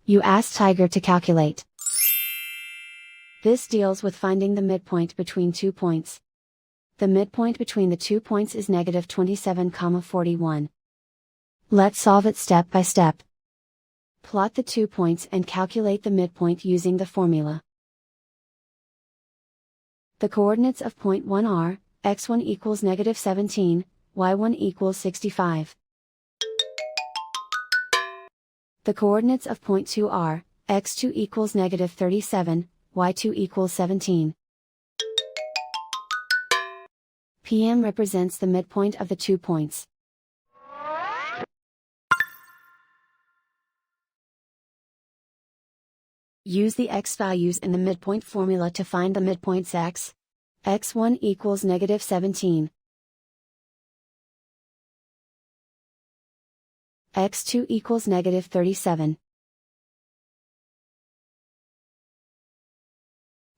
You ask Tiger to calculate. This deals with finding the midpoint between 2 points. The midpoint between the 2 points is negative 27,41. Let's solve it step by step. Plot the 2 points and calculate the midpoint using the formula. The coordinates of point 1 are, x1 equals negative 17, y1 equals 65. The coordinates of point 2 are, x2 equals negative 37, y2 equals 17. PM represents the midpoint of the 2 points. Use the x values in the midpoint formula to find the midpoints x. x1 equals negative 17. x2 equals negative 37.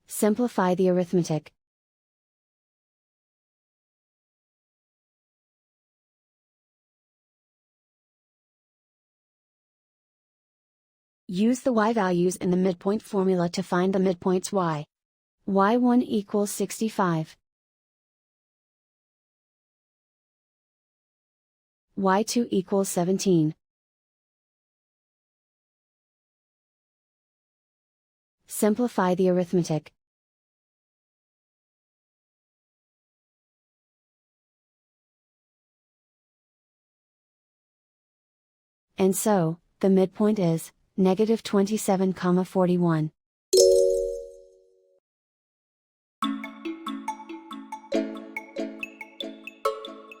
Simplify the arithmetic. Use the y values in the midpoint formula to find the midpoints y. y1 equals 65. y2 equals 17. Simplify the arithmetic. And so, the midpoint is negative 27,41.